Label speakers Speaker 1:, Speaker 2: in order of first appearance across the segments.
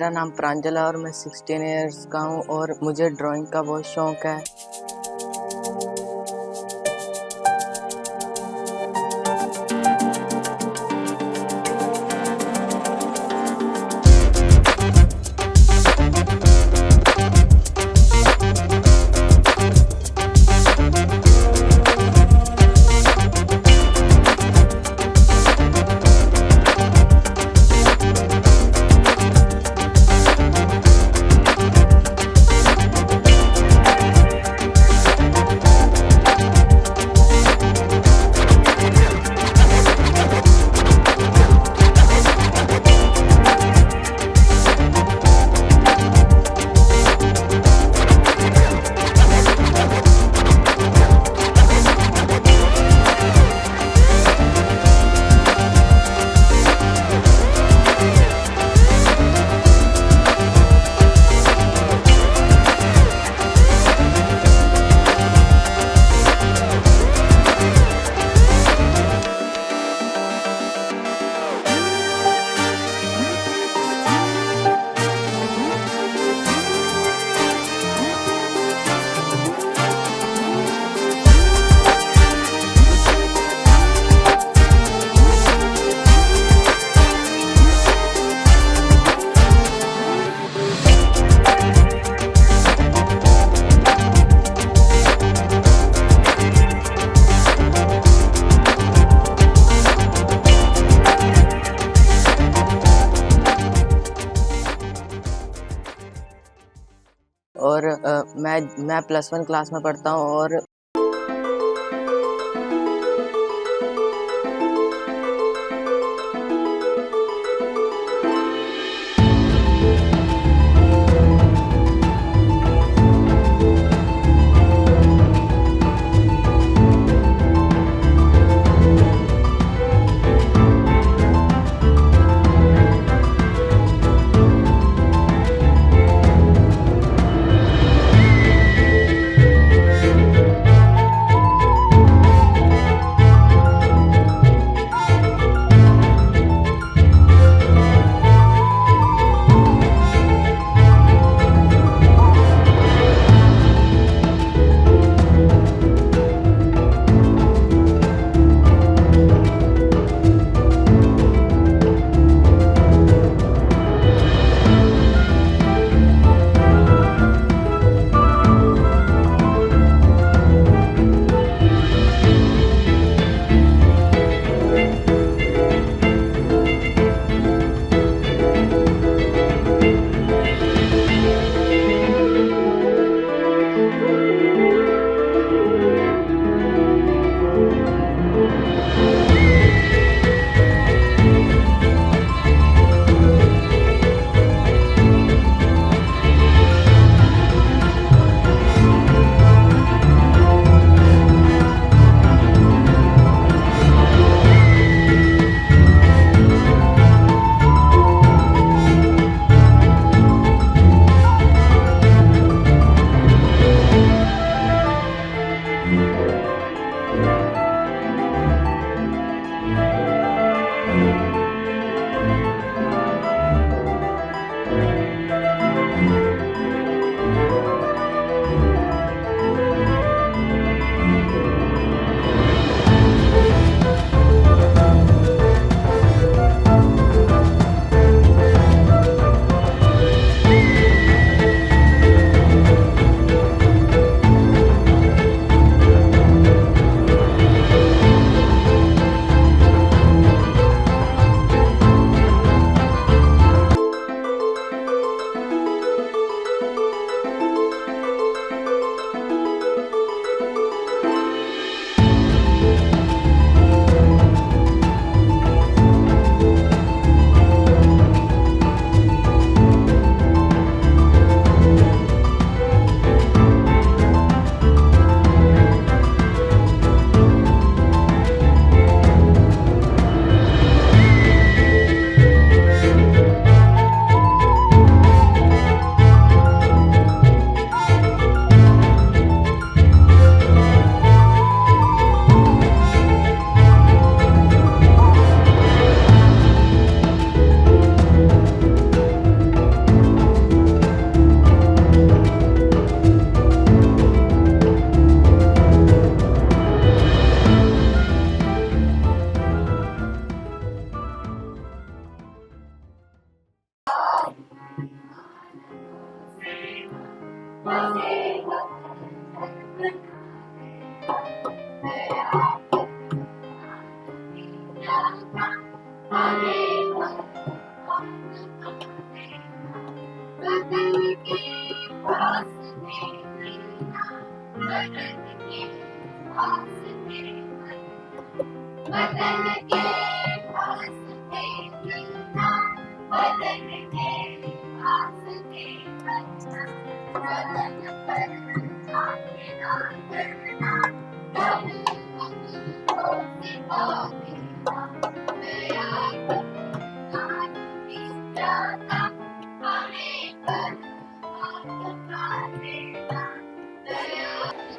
Speaker 1: मेरा नाम प्रांजल है और मैं 16 ईयर्स का हूँ और मुझे ड्राइंग का बहुत शौक है। और मैं +1 क्लास में पढ़ता हूँ और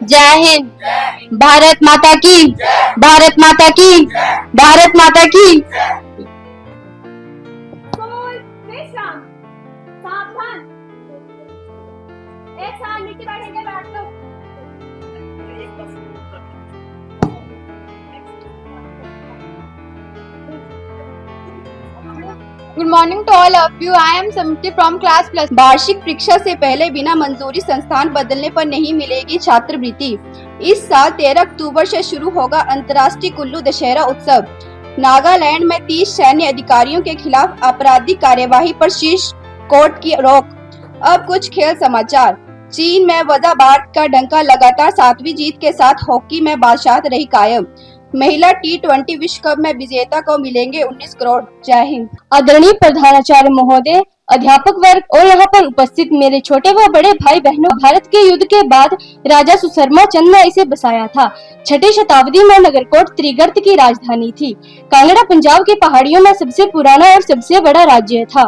Speaker 2: जय हिंद। भारत माता की, भारत माता की, भारत माता की।
Speaker 3: विश्राम, सावधान, एक साथ नीचे बैठेंगे, बैठ लो।
Speaker 2: Good morning to all of you. I am Smriti from class plus. वार्षिक परीक्षा से पहले बिना मंजूरी संस्थान बदलने पर नहीं मिलेगी छात्रवृत्ति। इस साल 13 अक्टूबर से शुरू होगा अंतर्राष्ट्रीय कुल्लू दशहरा उत्सव। नागालैंड में 30 सैन्य अधिकारियों के खिलाफ आपराधिक कार्यवाही पर शीर्ष कोर्ट की रोक। अब कुछ खेल समाचार। चीन में वजह भारत का डंका लगातार 7वीं जीत के साथ हॉकी में बादशाहत रही कायम। महिला T20 विश्व कप में विजेता को मिलेंगे 19 करोड़। जय हिंद। आदरणीय प्रधानाचार्य महोदय, अध्यापक वर्ग और यहाँ पर उपस्थित मेरे छोटे व बड़े भाई बहनों, भारत के युद्ध के बाद राजा सुशर्मा चंद ने इसे बसाया था। 6ठी शताब्दी में नगरकोट त्रिगर्त की राजधानी थी। कांगड़ा पंजाब की पहाड़ियों में सबसे पुराना और सबसे बड़ा राज्य था।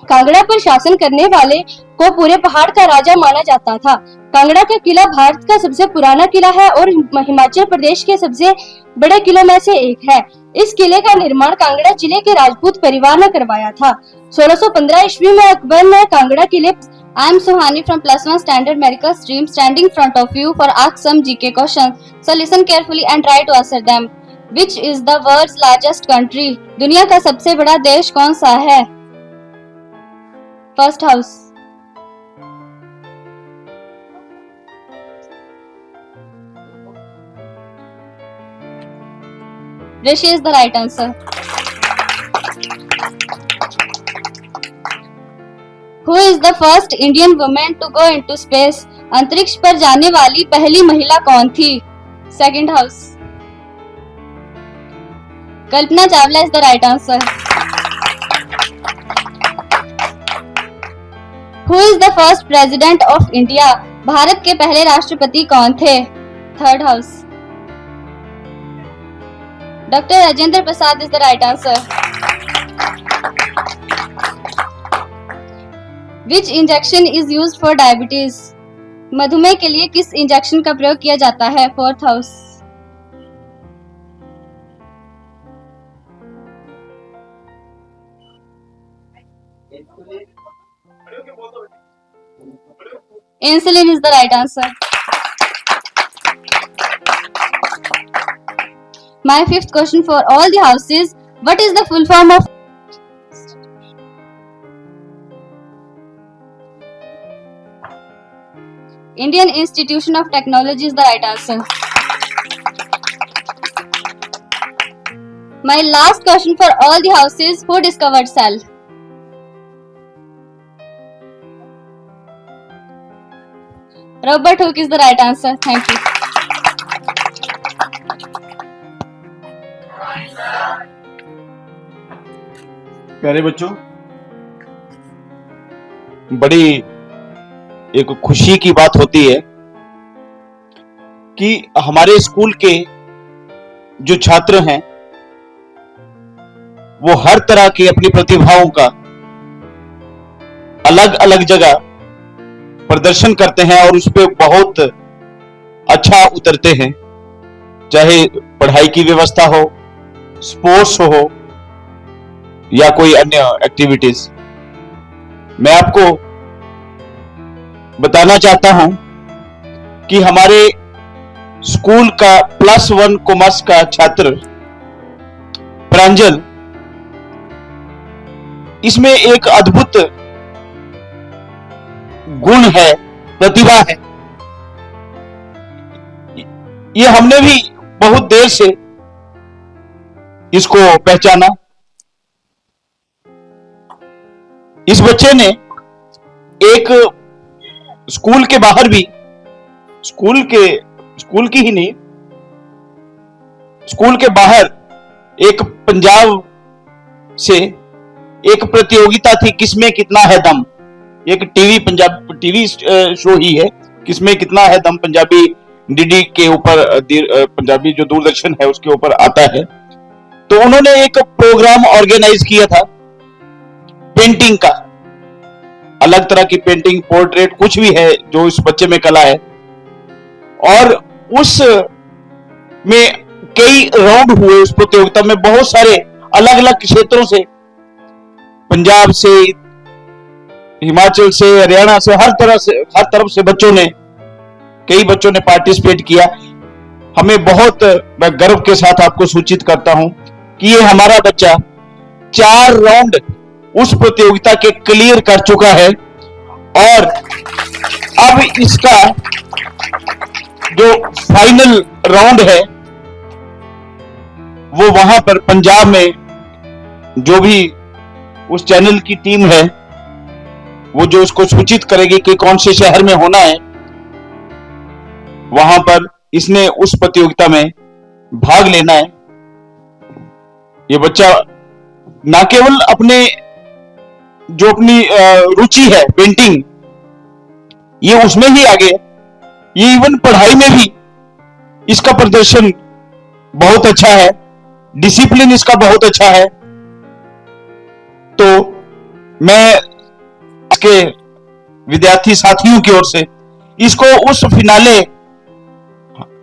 Speaker 2: कांगड़ा पर शासन करने वाले को पूरे पहाड़ का राजा माना जाता था। कांगड़ा का किला भारत का सबसे पुराना किला है और हिमाचल प्रदेश के सबसे बड़े किलों में से एक है। इस किले का निर्माण कांगड़ा जिले के राजपूत परिवार ने करवाया था। 1615 ईस्वी में अकबर ने कांगड़ा किले। I am Suhani from +1 Standard Medical Stream, standing in front of you for ask some GK questions. So listen carefully and try to answer them. Which is the world's largest country? दुनिया का सबसे बड़ा देश कौन सा है? First house. Rishi is the right answer. Who is the first Indian woman to go into space? अंतरिक्ष पर जाने वाली पहली महिला कौन थी? Second house. Kalpana Chawla is the right answer. Who is the first president of India? Bharat के पहले राष्ट्रपति कौन थे? Third house. Dr. Rajendra Prasad is the right answer. Which injection is used for diabetes? मधुमेह के लिए किस इंजेक्शन का प्रयोग किया जाता है? Fourth house. Insulin is the right answer. My fifth question for all the houses. What is the full form of Indian Institution of Technology is the right answer. My last question for all the houses. Who discovered cell? Robert Hooke is the right answer. Thank you.
Speaker 4: प्यारे बच्चों, बड़ी एक खुशी की बात होती है कि हमारे स्कूल के जो छात्र हैं वो हर तरह की अपनी प्रतिभाओं का अलग अलग जगह प्रदर्शन करते हैं और उस पर बहुत अच्छा उतरते हैं। चाहे पढ़ाई की व्यवस्था हो, स्पोर्ट्स हो या कोई अन्य एक्टिविटीज। मैं आपको बताना चाहता हूं कि हमारे स्कूल का +1 कॉमर्स का छात्र प्रांजल, इसमें एक अद्भुत गुण है, प्रतिभा है। ये हमने भी बहुत देर से इसको पहचाना। इस बच्चे ने एक स्कूल के बाहर भी, स्कूल की ही नहीं, स्कूल के बाहर एक पंजाब से एक प्रतियोगिता थी, किसमें कितना है दम। एक टीवी शो ही है, किसमें कितना है दम, पंजाबी डीडी के ऊपर, पंजाबी जो दूरदर्शन है उसके ऊपर आता है। तो उन्होंने एक प्रोग्राम ऑर्गेनाइज किया था पेंटिंग का, अलग तरह की पेंटिंग, पोर्ट्रेट, कुछ भी है जो इस बच्चे में कला है। और उस में कई राउंड हुए। उस प्रतियोगिता में बहुत सारे अलग अलग क्षेत्रों से, पंजाब से, हिमाचल से, हरियाणा से, हर तरफ से कई बच्चों ने पार्टिसिपेट किया। हमें बहुत, मैं गर्व के साथ आपको सूचित करता हूं कि ये हमारा बच्चा 4 राउंड उस प्रतियोगिता के क्लियर कर चुका है। और अब इसका जो फाइनल राउंड है वो वहां पर पंजाब में, जो भी उस चैनल की टीम है वो जो उसको सूचित करेगी कि कौन से शहर में होना है, वहां पर इसने उस प्रतियोगिता में भाग लेना है। ये बच्चा ना केवल अपनी रुचि है पेंटिंग, ये उसमें ही आगे, ये इवन पढ़ाई में भी इसका प्रदर्शन बहुत अच्छा है, डिसिप्लिन इसका बहुत अच्छा है। तो मैं इसके विद्यार्थी साथियों की ओर से इसको उस फिनाले,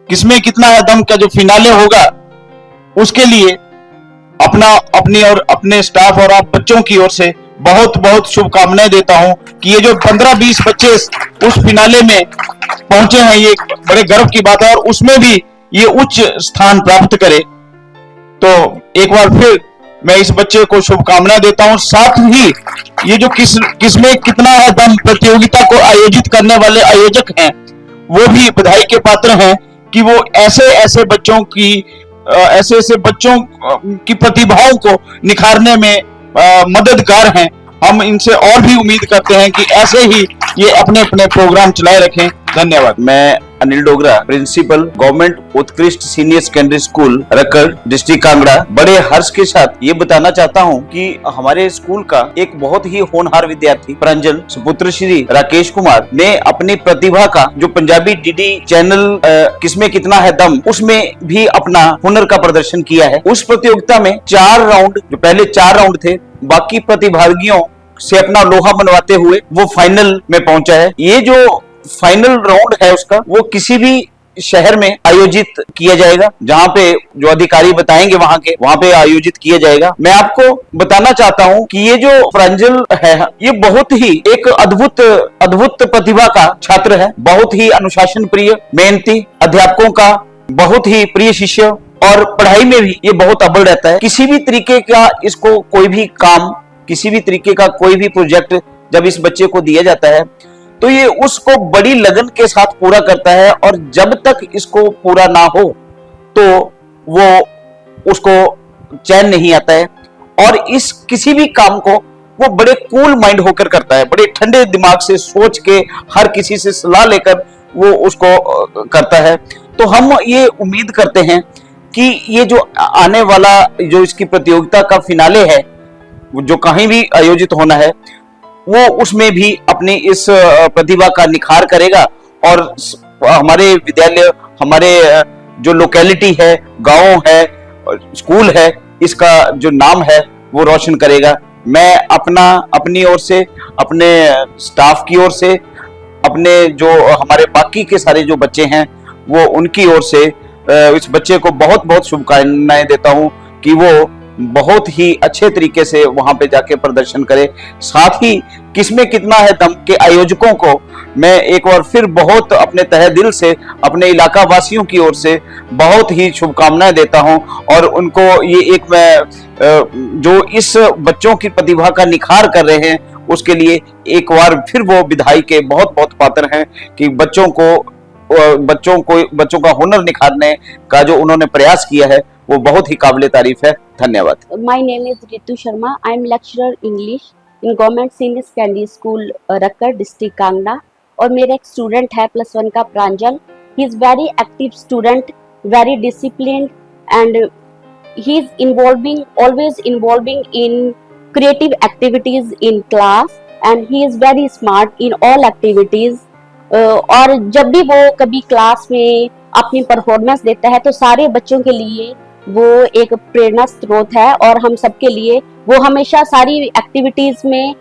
Speaker 4: किसमें कितना है दम का जो फिनाले होगा, उसके लिए अपनी और अपने स्टाफ और आप बच्चों की ओर से बहुत बहुत शुभकामनाएं देता हूं कि ये जो 15-20 बच्चे उस फिनाले में पहुंचे हैं, ये बड़े गर्व की बात है, और उसमें भी ये उच्च स्थान प्राप्त करे। तो एक बार फिर मैं इस बच्चे को शुभकामनाएं देता हूं। साथ ही ये जो किसमें कितना है दम प्रतियोगिता को आयोजित करने वाले आयोजक हैं, वो भी बधाई के पात्र हैं कि वो ऐसे बच्चों की प्रतिभाओं को निखारने में मददगार हैं। हम इनसे और भी उम्मीद करते हैं कि ऐसे ही ये अपने अपने प्रोग्राम चलाए रखें। धन्यवाद। मैं Anil Dogra, principal, government Utkrisht senior secondary school Rakkar, district Kangra, बड़े हर्ष के साथ ये बताना चाहता हूँ कि हमारे स्कूल का एक बहुत ही होनहार विद्यार्थी प्रांजल सुपुत्र श्री राकेश कुमार ने अपनी प्रतिभा का जो पंजाबी डीडी चैनल किसमें कितना है दम, उसमें भी अपना हुनर का प्रदर्शन किया है। उस प्रतियोगिता में 4 राउंड, जो पहले 4 राउंड थे, बाकी प्रतिभागियों से अपना लोहा मनवाते हुए वो फाइनल में पहुंचा है। ये जो फाइनल राउंड है उसका, वो किसी भी शहर में आयोजित किया जाएगा, जहां पे जो अधिकारी बताएंगे वहां पे आयोजित किया जाएगा। मैं आपको बताना चाहता हूं कि ये जो प्रांजल है, ये बहुत ही एक अद्भुत प्रतिभा का छात्र है, बहुत ही अनुशासन प्रिय, मेहनती, अध्यापकों का बहुत ही प्रिय शिष्य, और पढ़ाई में भी ये बहुत अव्वल रहता है। किसी भी तरीके का इसको कोई भी काम, किसी भी तरीके का कोई भी प्रोजेक्ट जब इस बच्चे को दिया जाता है तो ये उसको बड़ी लगन के साथ पूरा करता है, और जब तक इसको पूरा ना हो तो वो उसको चैन नहीं आता है। और इस किसी भी काम को वो बड़े कूल माइंड होकर करता है, बड़े ठंडे दिमाग से सोच के, हर किसी से सलाह लेकर वो उसको करता है। तो हम ये उम्मीद करते हैं कि ये जो आने वाला जो इसकी प्रतियोगिता का फिनाले है, जो कहीं भी आयोजित होना है, वो उसमें भी अपनी इस प्रतिभा का निखार करेगा, और हमारे विद्यालय, हमारे जो लोकेलिटी है, गांव है, स्कूल है, इसका जो नाम है वो रोशन करेगा। मैं अपनी ओर से, अपने स्टाफ की ओर से, अपने जो हमारे बाकी के सारे जो बच्चे हैं वो उनकी ओर से इस बच्चे को बहुत बहुत शुभकामनाएं देता हूं कि वो बहुत ही अच्छे तरीके से वहां पे जाके प्रदर्शन करे। साथ ही किसमें कितना है दम के आयोजकों को मैं एक बार फिर बहुत अपने तहे दिल से अपने इलाका वासियों की ओर से बहुत ही शुभकामनाएं देता हूं, और उनको ये एक मैं जो इस बच्चों की प्रतिभा का निखार कर रहे हैं उसके लिए एक बार फिर वो बधाई के बहुत बहुत पात्र हैं कि बच्चों का हुनर निखारने का जो उन्होंने प्रयास किया है वो बहुत ही काबिल तारीफ है। धन्यवाद।
Speaker 5: My name is Ritu Sharma. I am lecturer English in Government Senior Secondary School, Rakkar, district Kangra. और मेरा एक स्टूडेंट है +1 का Pranjal. He is very active student, very disciplined and he is always involving in creative activities in class and he is very smart in all activities। और जब भी वो कभी क्लास में अपनी परफॉर्मेंस देता है तो सारे बच्चों के लिए वो एक प्रेरणा स्रोत है और हम सबके लिए वो हमेशा सारी एक्टिविटीज में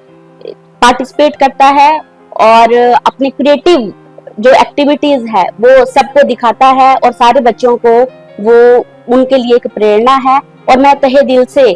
Speaker 5: पार्टिसिपेट करता है और अपनी क्रिएटिव जो एक्टिविटीज है वो सबको दिखाता है और सारे बच्चों को वो उनके लिए एक प्रेरणा है। और मैं तहे दिल से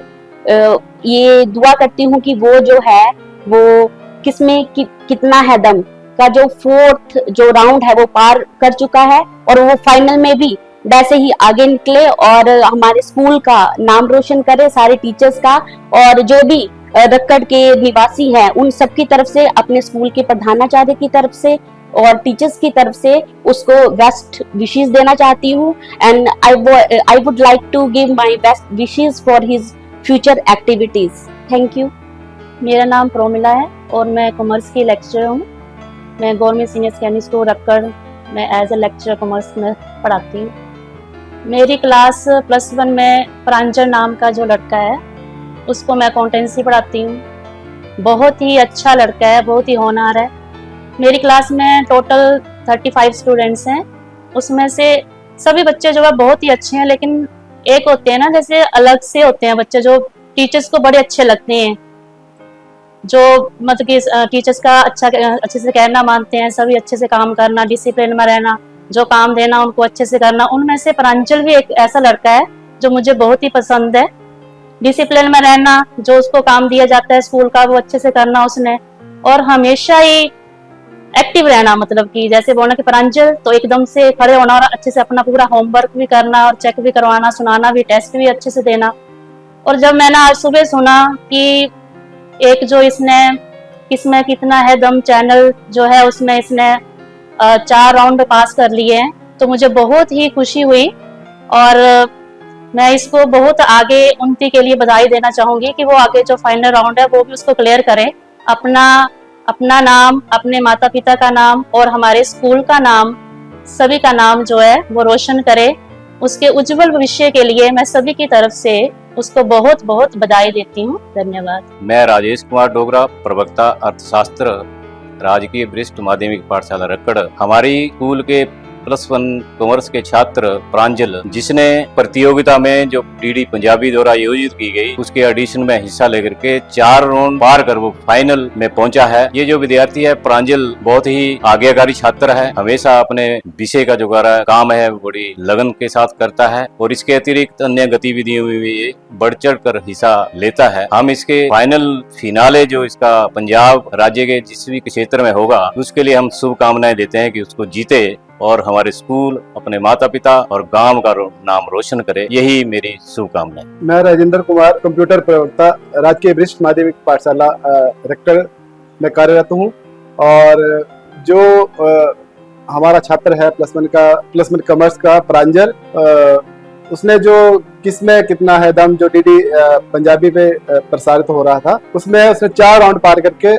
Speaker 5: ये दुआ करती हूँ कि वो जो है वो किसमें कितना है दम का जो 4th जो राउंड है वो पार कर चुका है और वो फाइनल में भी वैसे ही आगे निकले और हमारे स्कूल का नाम रोशन करे, सारे टीचर्स का और जो भी रक्कड़ के निवासी हैं उन सब की तरफ से, अपने स्कूल के प्रधानाचार्य की तरफ से और टीचर्स की तरफ से उसको बेस्ट विशेस देना चाहती हूँ। And I would like to give my best wishes for his future activities. Thank you.
Speaker 6: मेरा नाम प्रोमिला है और मैं कॉमर्स की लेक्चरर हूँ। मैं government senior secondary school Rakkar में एज ए लेक्चरर कॉमर्स में पढ़ाती हूँ। मेरी क्लास +1 में प्रांजल नाम का जो लड़का है उसको मैं अकाउंटेंसी पढ़ाती हूँ। बहुत ही अच्छा लड़का है, बहुत ही होनहार है। मेरी क्लास में टोटल 35 स्टूडेंट्स हैं, उसमें से सभी बच्चे जो है बहुत ही अच्छे हैं, लेकिन एक होते हैं ना जैसे अलग से होते हैं बच्चे जो टीचर्स को बड़े अच्छे लगते हैं, जो मतलब कि टीचर्स का अच्छे से कहना मानते हैं, सभी अच्छे से काम करना, डिसिप्लिन में रहना, जो काम देना उनको अच्छे से करना। उनमें से प्रांजल भी एक ऐसा लड़का है जो मुझे बहुत ही पसंद है। डिसिप्लिन में रहना, जो उसको काम दिया जाता है स्कूल का वो अच्छे से करना उसने, और हमेशा ही एक्टिव रहना, मतलब कि जैसे बोलना कि प्रांजल तो एकदम से खड़े होना और अच्छे से अपना पूरा होमवर्क भी करना और चेक भी करवाना, सुनाना भी, टेस्ट भी अच्छे से देना। और जब मैंने आज सुबह सुना कि एक जो इसने किसमें कितना है दम चैनल जो है उसमें इसने 4 राउंड पास कर लिए हैं, तो मुझे बहुत ही खुशी हुई और मैं इसको बहुत आगे उन्नति के लिए बधाई देना चाहूंगी कि वो आगे जो फाइनल राउंड है वो भी उसको क्लियर करे, अपना नाम, अपने माता पिता का नाम और हमारे स्कूल का नाम, सभी का नाम जो है वो रोशन करे। उसके उज्जवल भविष्य के लिए मैं सभी की तरफ से उसको बहुत बहुत बधाई देती हूँ। धन्यवाद।
Speaker 7: मैं राजेश कुमार डोगरा, प्रवक्ता अर्थशास्त्र, राजकीय वरिष्ठ माध्यमिक पाठशाला रक्कड़। हमारी स्कूल के +1 कॉमर्स के छात्र प्रांजल, जिसने प्रतियोगिता में जो डीडी पंजाबी द्वारा आयोजित की गई उसके ऑडिशन में हिस्सा लेकर के 4 राउंड पार कर वो फाइनल में पहुंचा है। ये जो विद्यार्थी है प्रांजल बहुत ही आज्ञाकारी छात्र है, हमेशा अपने विषय का जो काम है बड़ी लगन के साथ करता है और इसके अतिरिक्त अन्य गतिविधियों में भी ये बढ़ चढ़ कर हिस्सा लेता है। हम इसके फाइनल फिनाले जो इसका पंजाब राज्य के जिस भी क्षेत्र में होगा उसके लिए हम शुभकामनाएं देते हैं कि उसको जीते और हमारे स्कूल, अपने माता पिता और गांव का नाम रोशन करे। यही मेरी शुभकामनाएं।
Speaker 8: मैं राजेंद्र कुमार, कंप्यूटर प्रवक्ता, राजकीय वरिष्ठ माध्यमिक पाठशाला रक्कड़ में कार्यरत हूँ। और जो हमारा छात्र है +1 कॉमर्स का प्रांजल, उसने जो किसमें कितना है दम जो डीडी पंजाबी पे प्रसारित हो रहा था उसमें उसने 4 राउंड पार करके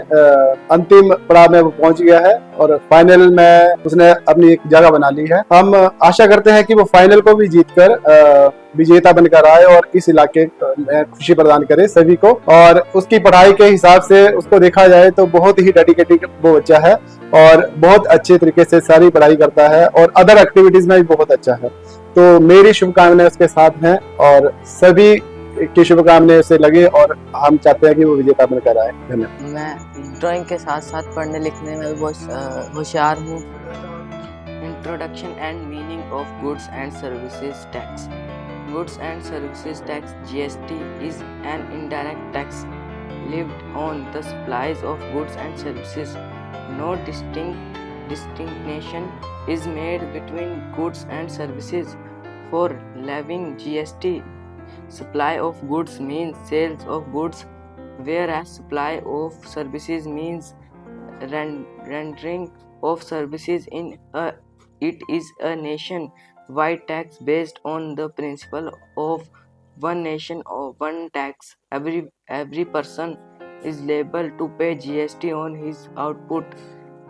Speaker 8: अंतिम पड़ाव में वो पहुंच गया है और फाइनल में उसने अपनी एक जगह बना ली है। हम आशा करते हैं कि वो फाइनल को भी जीतकर विजेता बनकर आए और इस इलाके में खुशी प्रदान करे सभी को। और उसकी पढ़ाई के हिसाब से उसको देखा जाए तो बहुत ही डेडिकेटेड वो बच्चा है और बहुत अच्छे तरीके से सारी पढ़ाई करता है और अदर एक्टिविटीज में भी बहुत अच्छा है। तो मेरी शुभकामनाएं उसके साथ हैं और सभी की शुभकामनाएं उसे लगे और हम चाहते हैं कि वो विजेता बनकर आए। धन्यवाद।
Speaker 1: मैं ड्राइंग के साथ साथ पढ़ने लिखने में भी बहुत होशियार हूँ। Introduction and meaning of goods and services tax. Goods and Services Tax (GST) is an indirect tax levied on the supplies of goods and services. No distinction is made between goods and services. For levying GST, supply of goods means sales of goods, whereas supply of services means rendering of services. It is a nation white tax based on the principle of one nation or one tax. Every person is liable to pay GST on his output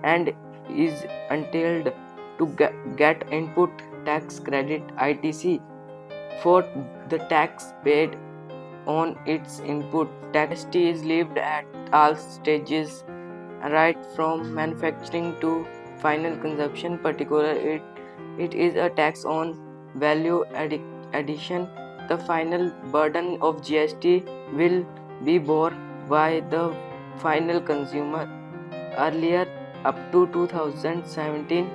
Speaker 1: and is entitled to get input tax credit ITC for the tax paid on its input. GST is levied at all stages, right from manufacturing to final consumption. Particularly, it is a tax on value addition. The final burden of GST will be borne by the final consumer. Earlier, up to 2017,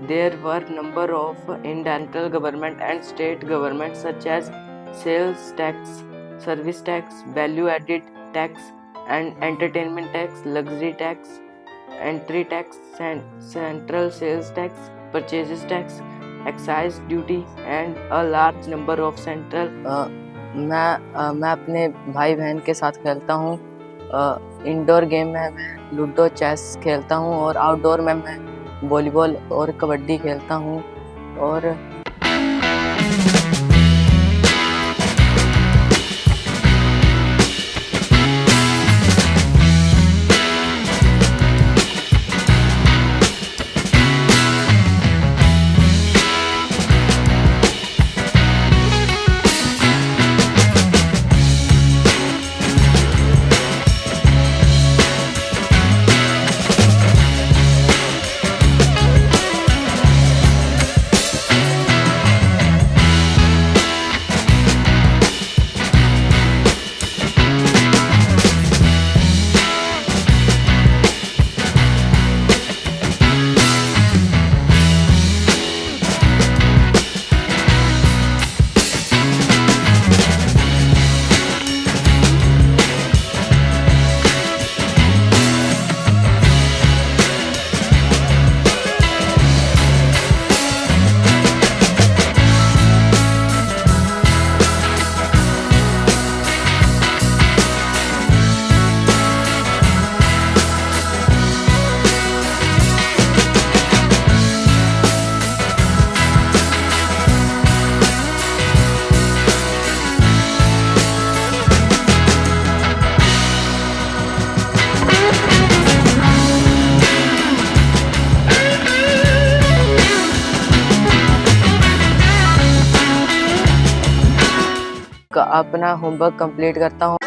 Speaker 1: there were number of central government and state governments such as sales tax, service tax, value added tax, and entertainment tax, luxury tax, entry tax, central sales tax, purchases tax, excise duty, and a large number of central. मैं अपने भाई बहन के साथ खेलता हूँ। Indoor game में मैं लूडो, चेस खेलता हूँ और आउटडोर में मैं वॉलीबॉल और कबड्डी खेलता हूँ। और अपना होमवर्क कंप्लीट करता हूँ।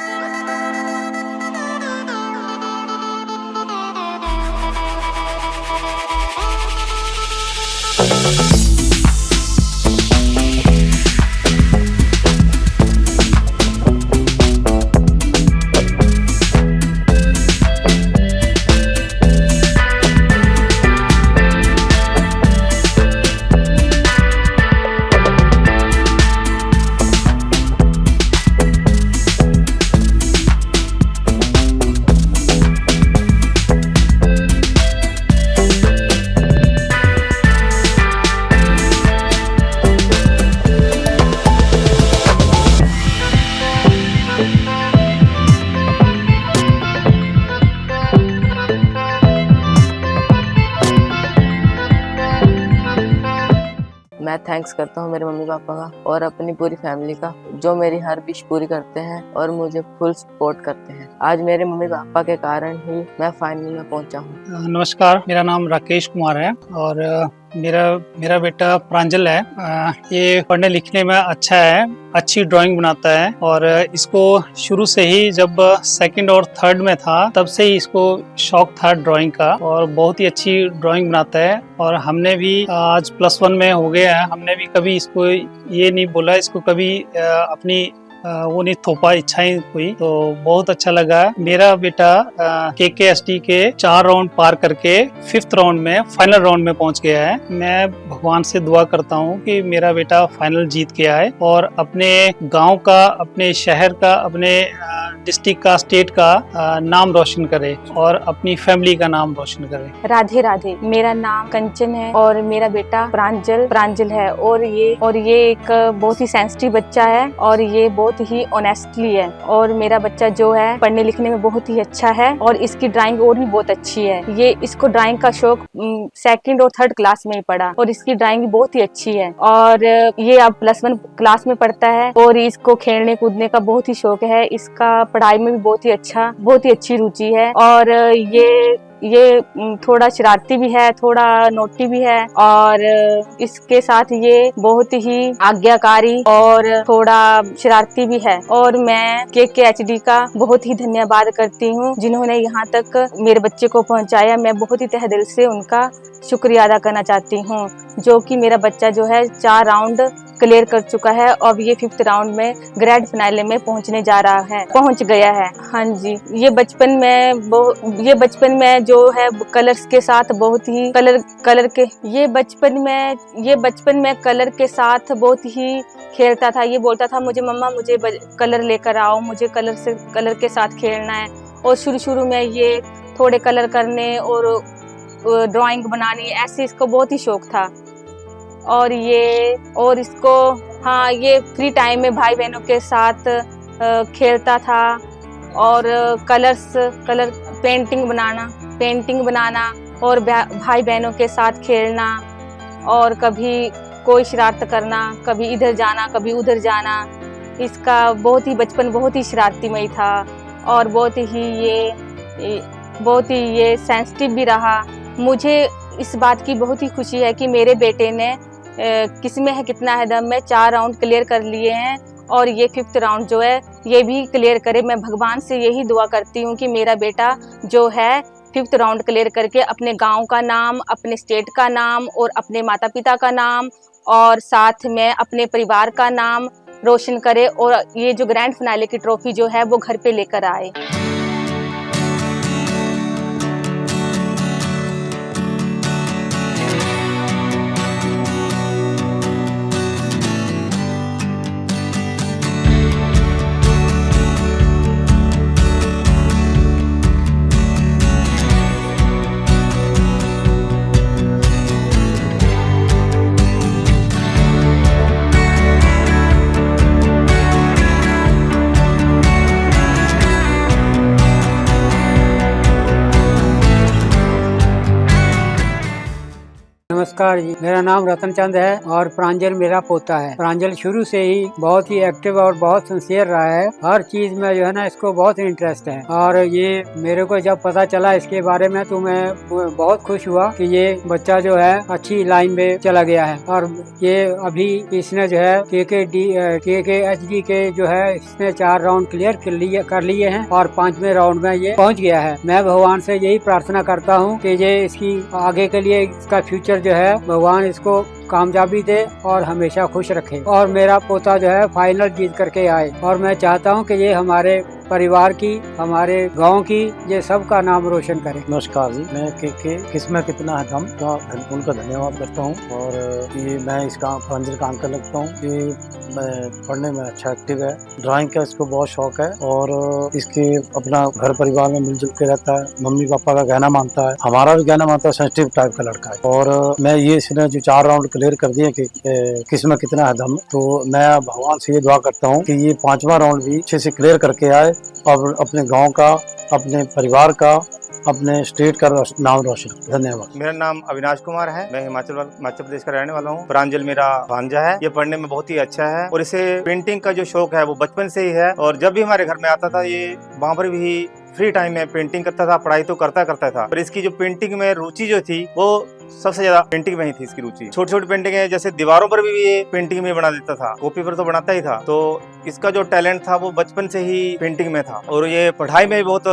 Speaker 1: मैं थैंक्स करता हूँ मेरे मम्मी पापा का और अपनी पूरी फैमिली का, जो मेरी हर विश पूरी करते हैं और मुझे फुल सपोर्ट करते हैं। आज मेरे मम्मी पापा के कारण ही मैं फाइनल में पहुंचा हूँ।
Speaker 9: नमस्कार, मेरा नाम राकेश कुमार है और मेरा बेटा प्रांजल है। ये पढ़ने लिखने में अच्छा है, अच्छी ड्राइंग बनाता है और इसको शुरू से ही जब सेकंड और थर्ड में था तब से ही इसको शौक था ड्राइंग का और बहुत ही अच्छी ड्राइंग बनाता है। और हमने भी आज +1 में हो गया है, हमने भी कभी इसको ये नहीं बोला, इसको कभी अपनी वो नहीं थोपा इच्छाएं कोई, तो बहुत अच्छा लगा। मेरा बेटा KKST के 4 राउंड पार करके 5th राउंड में फाइनल राउंड में पहुंच गया है। मैं भगवान से दुआ करता हूं कि मेरा बेटा फाइनल जीत के आए और अपने गांव का, अपने शहर का, अपने डिस्ट्रिक्ट का, स्टेट का नाम रोशन करे और अपनी फैमिली का नाम रोशन करे।
Speaker 10: राधे राधे, मेरा नाम कंचन है और मेरा बेटा प्रांजल है और ये एक बहुत ही सेंसिटिव बच्चा है और ये बहुत बहुत ही ऑनेस्टली है और मेरा बच्चा जो है पढ़ने लिखने में बहुत ही अच्छा है और इसकी ड्राइंग और भी बहुत अच्छी है। ये इसको ड्राइंग का शौक सेकंड और थर्ड क्लास में ही पड़ा और इसकी ड्राइंग बहुत ही अच्छी है और ये अब +1 क्लास में पढ़ता है और इसको खेलने कूदने का बहुत ही शौक है। इसका पढ़ाई में भी बहुत ही अच्छी रुचि है और ये थोड़ा शरारती भी है, थोड़ा नोटी भी है और इसके साथ ये बहुत ही आज्ञाकारी और थोड़ा शरारती भी है और मैं KKHD का बहुत ही धन्यवाद करती हूँ जिन्होंने यहाँ तक मेरे बच्चे को पहुँचाया। मैं बहुत ही तहे दिल से उनका शुक्रिया अदा करना चाहती हूँ, जो कि मेरा बच्चा जो है 4 राउंड क्लियर कर चुका है और ये 5th राउंड में ग्रैंड फिनाले में पहुंच गया है। हाँ जी, ये बचपन में जो है कलर्स के साथ बहुत ही कलर के साथ बहुत ही खेलता था। ये बोलता था मुझे मम्मा मुझे कलर लेकर आओ, मुझे कलर के साथ खेलना है और शुरू में ये थोड़े कलर करने और ड्राइंग बनानी ऐसे इसको बहुत ही शौक था और इसको ये फ्री टाइम में भाई बहनों के साथ खेलता था और पेंटिंग बनाना और भाई बहनों के साथ खेलना और कभी कोई शरारत करना, कभी इधर जाना कभी उधर जाना। इसका बचपन बहुत ही शरारतीमय था और बहुत ही ये सेंसिटिव भी रहा। मुझे इस बात की बहुत ही खुशी है कि मेरे बेटे ने किसमें है कितना है दम में 4 राउंड क्लियर कर लिए हैं और ये 5th राउंड जो है ये भी क्लियर करे। मैं भगवान से यही दुआ करती हूँ कि मेरा बेटा जो है 5th राउंड क्लियर करके अपने गांव का नाम, अपने स्टेट का नाम और अपने माता पिता का नाम और साथ में अपने परिवार का नाम रोशन करे और ये जो ग्रैंड फिनाले की ट्रॉफी जो है वो घर पे लेकर आए।
Speaker 11: नमस्कार जी, मेरा नाम रतन चंद है और प्रांजल मेरा पोता है। प्रांजल शुरू से ही बहुत ही एक्टिव और बहुत सिंसियर रहा है। हर चीज में जो है ना इसको बहुत इंटरेस्ट है और ये मेरे को जब पता चला इसके बारे में तो मैं बहुत खुश हुआ कि ये बच्चा जो है अच्छी लाइन में चला गया है और ये अभी इसने जो है KKHD के जो है इसने 4 राउंड क्लियर कर लिए हैं और 5वें राउंड में ये पहुंच गया है। मैं भगवान से यही प्रार्थना करता हूँ कि ये इसकी आगे के लिए इसका फ्यूचर जो है भगवान इसको कामयाबी दे और हमेशा खुश रखे और मेरा पोता जो है फाइनल जीत करके आए और मैं चाहता हूं कि ये हमारे परिवार की, हमारे गांव की, ये सब का नाम रोशन करे।
Speaker 12: नमस्कार जी, मैं किस्मत कितना है दम का उनका धन्यवाद करता हूं और ये मैं इसका प्रांजल का अंकल लगता हूं कि मैं पढ़ने में अच्छा एक्टिव है, ड्राइंग का इसको बहुत शौक है और इसके अपना घर परिवार में मिलजुल के रहता है, मम्मी पापा का कहना मानता है, हमारा भी कहना मानता है, सेंसिटिव टाइप का लड़का है और मैं ये इसने जो 4 राउंड क्लियर कर दिए कि किस्मत कितना है दम, तो मैं भगवान से ये दुआ करता हूँ कि ये 5वां राउंड भी अच्छे से क्लियर करके आए और अपने गांव का, अपने परिवार का, अपने स्टेट का नाम रोशन। धन्यवाद।
Speaker 13: मेरा नाम अविनाश कुमार है, मैं हिमाचल प्रदेश का रहने वाला हूँ। प्रांजल मेरा भांजा है, ये पढ़ने में बहुत ही अच्छा है और इसे पेंटिंग का जो शौक है वो बचपन से ही है और जब भी हमारे घर में आता था ये वहाँ पर भी फ्री टाइम में पेंटिंग करता था, पढ़ाई तो करता था पर इसकी जो पेंटिंग में रुचि जो थी वो सबसे ज्यादा पेंटिंग में ही थी इसकी रुचि। छोटी छोटी पेंटिंग है, जैसे दीवारों पर भी ये पेंटिंग में बना देता था, कॉपी पर तो बनाता ही था। तो इसका जो टैलेंट था वो बचपन से ही पेंटिंग में था और ये पढ़ाई में भी बहुत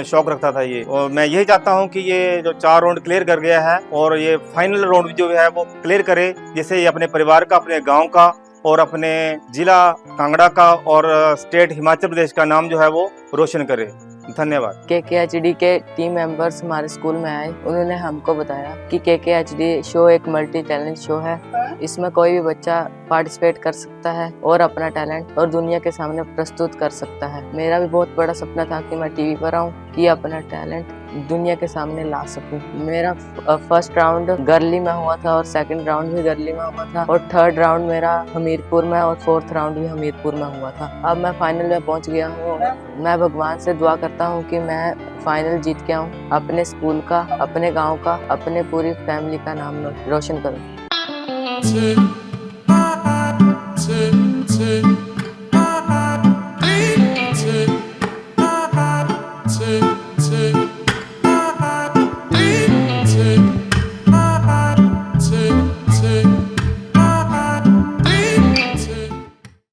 Speaker 13: शौक रखता था ये। और मैं यही चाहता हूँ कि ये जो 4 राउंड क्लियर कर गया है और ये फाइनल राउंड जो है वो क्लियर करे, जिससे ये अपने परिवार का, अपने गाँव का और अपने जिला कांगड़ा का और स्टेट हिमाचल प्रदेश का नाम जो है वो रोशन करे। धन्यवाद।
Speaker 1: KKHD के टीम मेंबर्स हमारे स्कूल में आए। उन्होंने हमको बताया कि KKHD शो एक मल्टी टैलेंट शो है। इसमें कोई भी बच्चा पार्टिसिपेट कर सकता है और अपना टैलेंट और दुनिया के सामने प्रस्तुत कर सकता है। मेरा भी बहुत बड़ा सपना था कि मैं टीवी पर आऊं, कि अपना टैलेंट दुनिया के सामने ला सकूं। मेरा फर्स्ट राउंड गर्ली में हुआ था और सेकंड राउंड भी गर्ली में हुआ था और थर्ड राउंड मेरा हमीरपुर में और फोर्थ राउंड भी हमीरपुर में हुआ था। अब मैं फाइनल में पहुंच गया हूँ। मैं भगवान से दुआ करता हूँ कि मैं फाइनल जीत के आऊँ, अपने स्कूल का, अपने गाँव का, अपने पूरी फैमिली का नाम रोशन करूँ।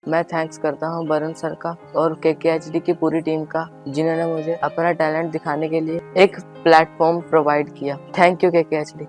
Speaker 1: मैं थैंक्स करता हूँ वरुण सर का और KKHD की पूरी टीम का, जिन्होंने मुझे अपना टैलेंट दिखाने के लिए एक प्लेटफॉर्म प्रोवाइड किया। Thank you KKHD।